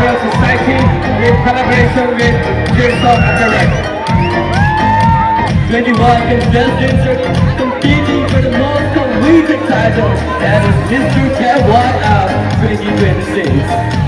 Welfare Society in collaboration with Years of Direct. 21 contestants are competing for the most completed title, that is Mr. KYF 2026.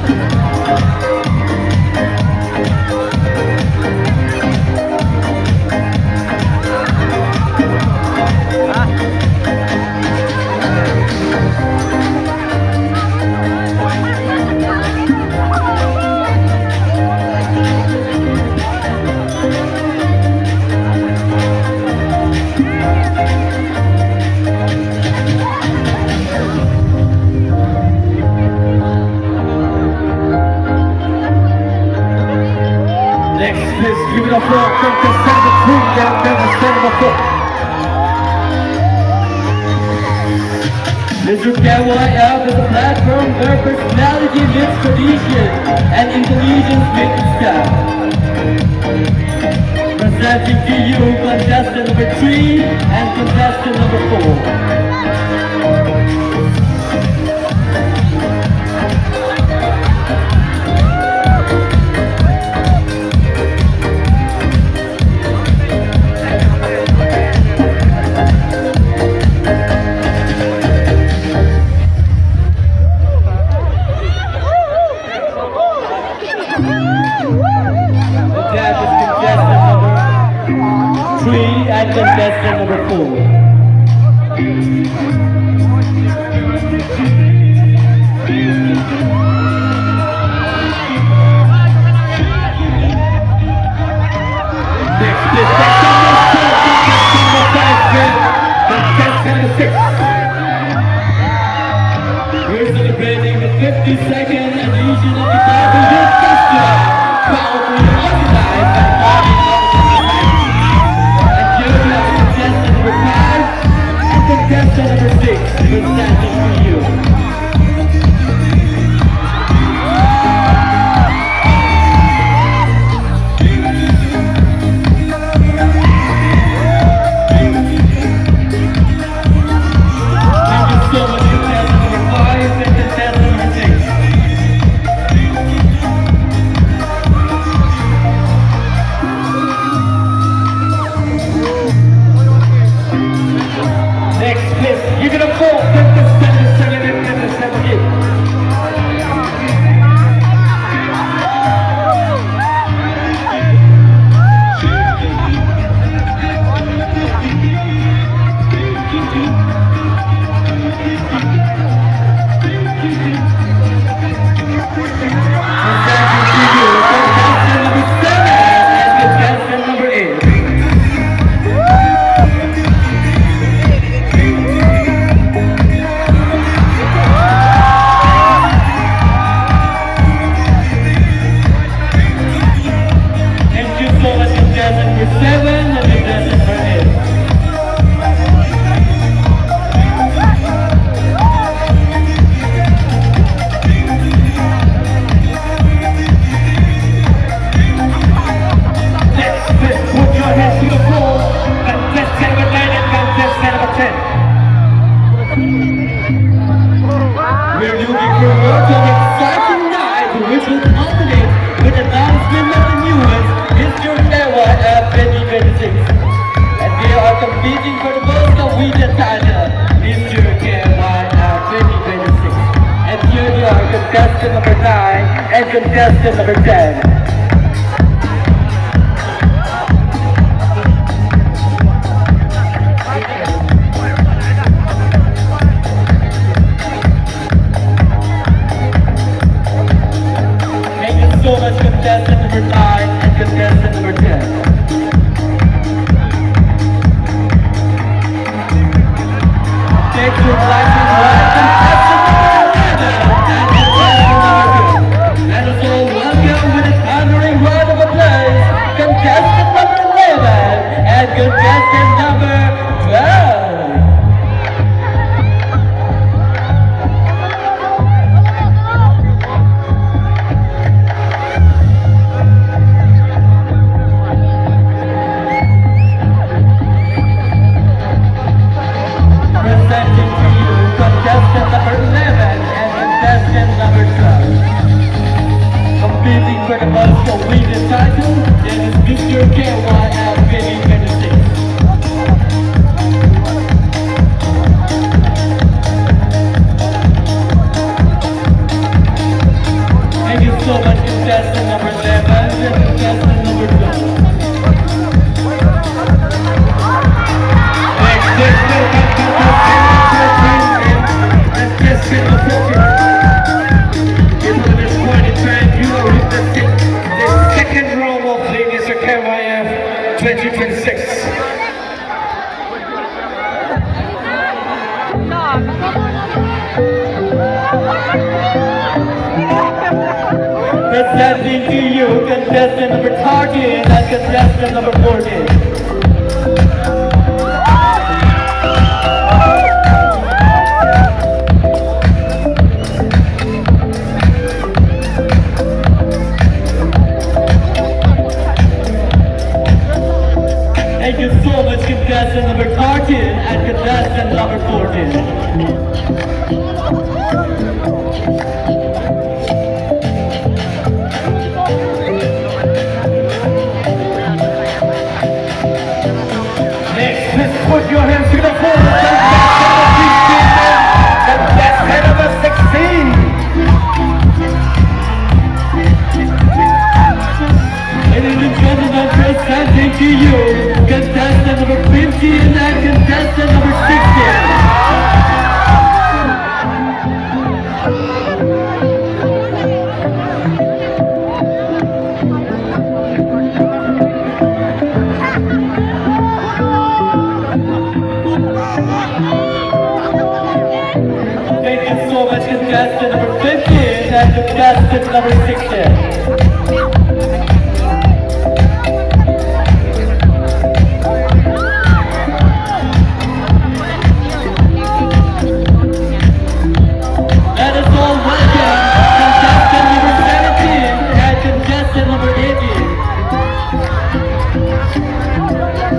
Next, please give it up for contestant number 3 and contestant number 4. Mr. KYF is a platform where personality meets tradition and intelligence meets style. Presenting to you contestant number 3 and contestant number 4. That is contestant number 3 and contestant number 4. Next is contestant number 6. We're celebrating the 52nd edition of the KYF Festival. Powerfully organized by the and here we have contestant number 5 and contestant number 6 presenting for you. Thank you so much, contestant number 5 and contestant number 6. Next, please, you're gonna fall contestant number 7 and contestant number 8. We're looking forward to an exciting night which will culminate with the announcement of the newest Mr. KYF 2026. And they are competing for the most completed title, Mr. KYF 2026. And here they are contestant number 9 and contestant number 10. So much contestant number 9 and contestant number 10. Next we'd like to invite contestant number 11 and contestant number 2. Let us all welcome with a thundering round of applause contestant number 11 and contestant number 12. competing for the most completed title, that is Mr. KYF 2026. Thank you so much, contestant number 11 and contestant number 12. Second round of Mr. KYF 2026. Presenting to you contestant number 13 and contestant number 14. Thank you so much, contestant number 13 and contestant number 14. Next, let's put your hands to the floor. Contestant number 16. Ladies and gentlemen, presenting to you contestant number 15 and contestant number 16. Thank you so much, contestant number 15 and contestant number 16.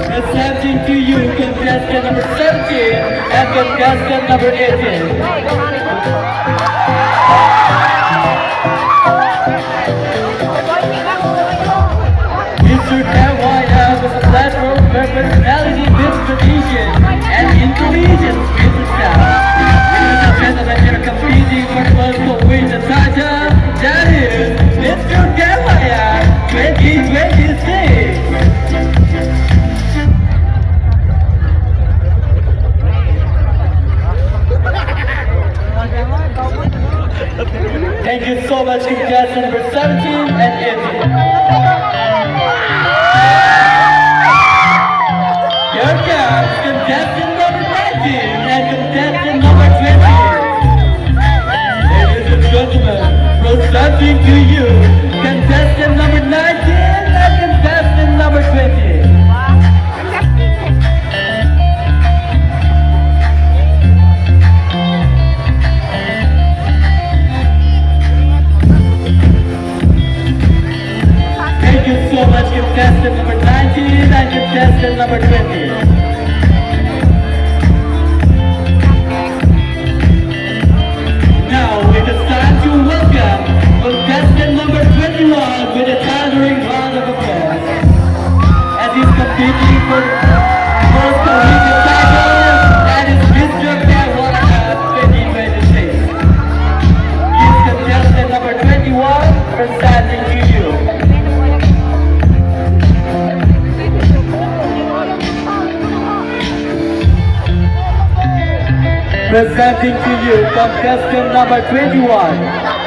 Presenting to you contestant number 17 and contestant number 18. Mr. KYF is a platform where personality builds tradition and intelligence builds itself. Ladies and gentlemen, you're competing for the most to win the title. That is Mr. KYF 2026. Thank you so much, contestant number 17 and 18. Here comes contestant number 19 and contestant number 20. Ladies and gentlemen, presenting to you contestant number 19 and contestant number 20. So much, contestant number 19 and contestant number 20. Now it is time to welcome contestant number 21 with a thundering round of applause. As he's competing for the first Olympic title, that is Mr. KYF 2026. He is contestant number 21 presenting to you. Presenting to you contestant number 21.